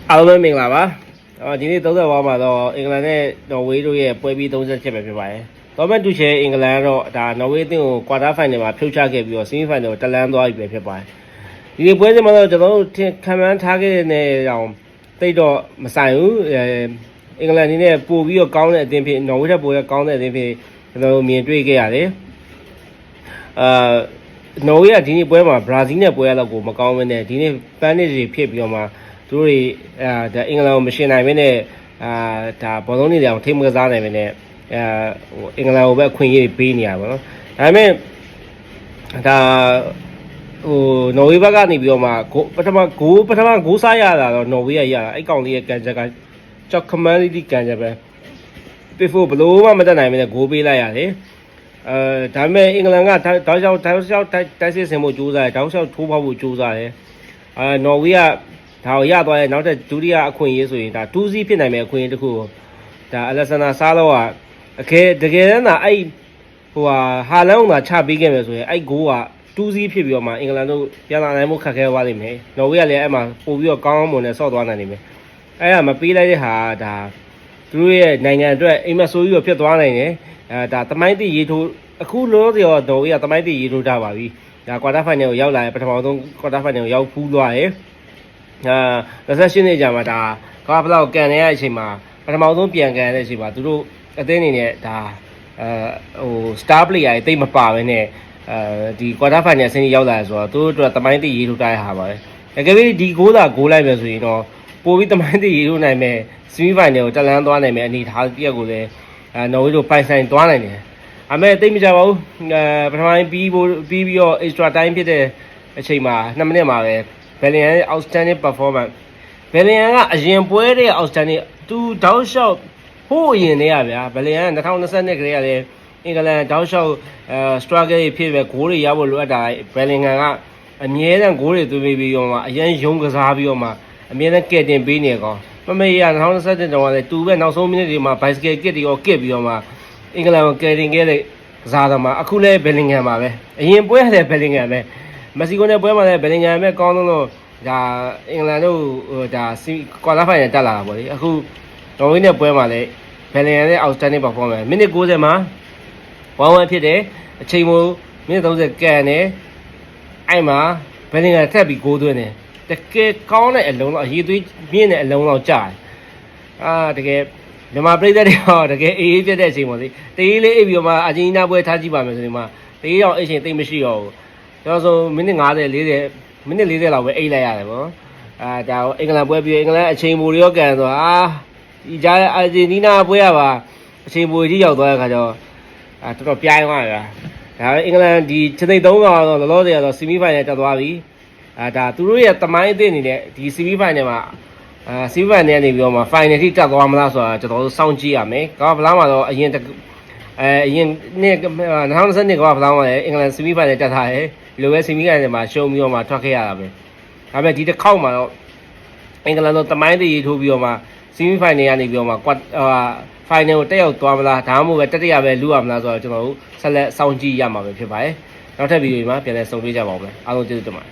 အားလုံးမင်္ဂလာပါဒီနေ့30ဝါမှာတော့အင်္ဂလန်နဲ့နော်ဝေးတို့ရဲ့ပွဲပြီး30ချက်ပဲဖြစ်ပါတယ်။တော်မန်တူချေအင်္ဂလန်ကတော့ဒါနော်ဝေးအသင်းကိုကွာတာဖိုင်နယ်မှာဖြုတ်ချခဲ့ပြီးတော့ဆီမီဖိုင်နယ်ကိုတလန်းသွားပြီပဲဖြစ်ပါတယ်။ဒီနေ့ပွဲစဉ်မှာတော့ကျွန်တော်တို့ခံမှန်းထားခဲ့တဲ့အောင်တိတ်တော့မဆိုင်ဘူးအင်္ဂလန်အနေနဲ့ပို့ပြီးတော့ကောင်းတဲ့အသင်းဖြစ်နော်ဝေးထက်ပိုရကောင်းတဲ့အသင်းဖြစ်ကျွန်တော်တို့မြင်တွေ့ခဲ့ရတယ်။နော်ဝေးကဒီနေ့ပွဲမှာဘရာဇီးနဲ့ပွဲရတော့ကိုမကောင်းဘဲနဲ့ဒီနေ့ပန်းနစ်တွေဖြစ်ပြီးတော့မှသူတို့ဒါအင်္ဂလန်ကိုမရှင်နိုင်ဘဲနဲ့ဒါဘောလုံးတွေတောင်ထိမကစားနိုင်ဘဲနဲ့အင်္ဂလန်ကိုပဲအခွင့်အရေးပေးနေရပါတော့။ဒါပေမဲ့ဒါနော်ဝေးဘက်ကနေပြီးတော့မှပထမဂိုးစားရတာတော့နော်ဝေးရတာအဲ့ကောင်လေးရဲ့ကန်ချက်ကကြောက်ခမန်းလေးဒီကန်ချက်ပဲပစ်ဖို့ဘလို့မှမတတ်နိုင်ဘဲနဲ့ဂိုးပေးလိုက်ရတယ်။ဒါပေမဲ့အင်္ဂလန်ကတောက်လျှောက်တိုက်စစ်ဆင်ဖို့ကြိုးစားတယ်တောက်လျှောက်ထိုးဖောက်ဖို့ကြိုးစားတယ်နော်ဝေးကဒါကိုရသွားရဲ့နောက်ထပ်ဒုတိယအခွင့်အရေးဆိုရင်ဒါ2-0ဖြစ်နိုင်မယ့်အခွင့်အရေးတစ်ခုဒါအလက်ဆန်နာစားတော့တကယ်တမ်းသာအဲ့ဟာလန်ကချပေးခဲ့မယ်ဆိုရင်အဲ့ဂိုးက2-0ဖြစ်ပြီးတော့မှအင်္ဂလန်တို့ပြန်လာနိုင်မှုခက်ခဲသွားလိမ့်မယ်နော်ဝေးကလည်းအဲ့မှာပို့ပြီးတော့ကောင်းမွန်နဲ့ဆော့သွားနိုင်လိမ့်မယ်အဲ့ဒါမပေးလိုက်တဲ့ဟာဒါသူတို့ရဲ့နိုင်ငံအတွက်အိမ်မက်ဆိုးကြီးတော့ဖြစ်သွားနိုင်တယ်ဒါတမိုင်းတိရေးထိုးအခုလောလောတော့ဝေးကတမိုင်းတိရေးထိုးထားပါပြီဒါကွာတာဖိုင်နယ်ကိုရောက်လာရင်ပထမဆုံးကွာတာဖိုင်နယ်ကိုရောက်ဖူးသွားတယ်28နှစ်ကြာမှာဒါကားဘလောက်ကန်နေရတဲ့အချိန်မှာပထမဆုံးပြန်ကန်ရတဲ့အချိန်မှာသူတို့အသင်းအနေနဲ့ဒါstar player တွေတိတ်မပါဘဲနဲ့ဒီ quarter final အဆင့်ကြီးရောက်လာဆိုတော့သူတို့အတွက်တမိုင်းတိရေးထုတ်ထားရတာပါပဲတကယ်ပြီးဒီဂိုးသာဂိုးလိုက်မယ်ဆိုရင်တော့ပိုပြီးတမိုင်းတိရေးထုတ်နိုင်မယ် semi final ကိုတက်လန်းသွားနိုင်မယ်အနေထားတရက်ကိုလည်းနော်ဝေးတို့ပိုင်ဆိုင်သွားနိုင်တယ်အမေတိတ်မကြပါဘူးပထမပိုင်းပြီးတော့ extra time ဖြစ်တဲ့အချိန်မှာ2မိနစ်မှာပဲဘယ်လီယန်ရဲ့ outstanding performance ဘယ်လီယန်ကအရင်ပွဲတဲ့ outstanding သူတောက်လျှောက်ဟိုးအရင်တည်းရဗျာဘယ်လီယန်က2022ခရက်လည်းအင်္ဂလန်တောက်လျှောက်struggle ဖြစ်ပဲဂိုးတွေရဖို့လိုအပ်တာဘယ်လီယန်ကအမြဲတမ်းဂိုးတွေသွင်းပြီးတော့မှအရင်ယုံကစားပြီးတော့မှအမြဲတမ်းကဲတင်ပေးနေကောင်မမေးရ2021တုန်းကလည်းသူပဲနောက်ဆုံးမိနစ်တွေမှာ bicycle kit တွေရောကစ်ပြီးတော့မှအင်္ဂလန်ကိုကဲတင်ခဲ့တဲ့ကစားသမားအခုလည်းဘယ်လီယန်ပါပဲအရင်ပွဲလည်းဘယ်လီယန်ပဲမက်ဆီကိုနဲ့ပွဲမှာလည်းဘယ်လီယန်ပဲကောင်းလို့ဒါအင်္ဂလန်တို့ဒါကွာတာဖိုင်နယ်တက်လာတာပေါ့လေအခုနော်ဝေးနဲ့ပွဲမှာလည်းဘယ်လီယန်ရဲ့ outstanding performance မိနစ်90မှာ1-1ဖြစ်တယ်အချိန်မို့မိနစ်30ကန်တယ်အဲ့မှာဘယ်လီယန်ထက်ပြီးဂိုးသွင်းတယ်တကယ်ကောင်းတဲ့အလုံးတော့အရေးသွေးမြင့်တဲ့အလုံးတော့ကြာတယ်တကယ်မြန်မာပြည်သက်တွေတော့တကယ်အေးပြတ်တဲ့အချိန်ပေါ့လေတေးလေးအိပ်ပြီးတော့မှအာဂျင်တီးနားပွဲထားကြည့်ပါမယ်ဆိုရင်မှတေးတော့အဲ့ချိန်သိမ့်မရှိတော့ဘူးကျွန်တော်ဆိုမိနစ်50 မိနစ်40လောက်ပဲအိတ်လိုက်ရတယ်ပေါ့ဒါအင်္ဂလန်ပွဲပြီးအင်္ဂလန်အချိန်ပိုရောကန်ဆိုဒီကြားအာဂျင်တီးနားပွဲရပါအချိန်ပိုကြီးရောက်သွားတဲ့ခါကျတော့တော်တော်ပြိုင်းသွားတာဒါအင်္ဂလန်ဒီချိန်သိမ်း3ကောင်တော့လောလောဆယ်ကတော့ဆီမီဖိုင်နယ်တက်သွားပြီဒါသူတို့ရဲ့တမိုင်းအသစ်အနေနဲ့ဒီဆီမီဖိုင်နယ်မှာဆီမီဖိုင်နယ်ကနေပြီးတော့မှဖိုင်နယ်ထိတက်သွားမလားဆိုတာကျွန်တော်တို့စောင့်ကြည့်ရမယ်ကမ္ဘာဖလားမှာတော့အရင်နှစ်2022ကမ္ဘာဖလားမှာလည်းအင်္ဂလန်ဆီမီဖိုင်နယ်တက်ထားတယ်လိုပဲဆီမီဖိုင်နယ်မှာရှုံးပြီးတော့မှထွက်ခဲ့ရတာပဲဒါပေမဲ့ဒီတစ်ခေါက်မှာတော့အင်္ဂလန်တော့တမိုင်းတွေရေးထိုးပြီးတော့မှဆီမီဖိုင်နယ်ကနေပြီးတော့မှဖိုင်နယ်ကိုတက်ရောက်သွားမလားဒါမှမဟုတ်ပဲတတိယပဲလူရမလားဆိုတော့ကျွန်တော်တို့ဆက်လက်စောင့်ကြည့်ရမှာပဲဖြစ်ပါတယ်နောက်ထပ်ဗီဒီယိုမှာပြန်လည်ဆုံတွေ့ကြပါဦးမယ်အားလုံးကျေးဇူးတင်ပါတယ်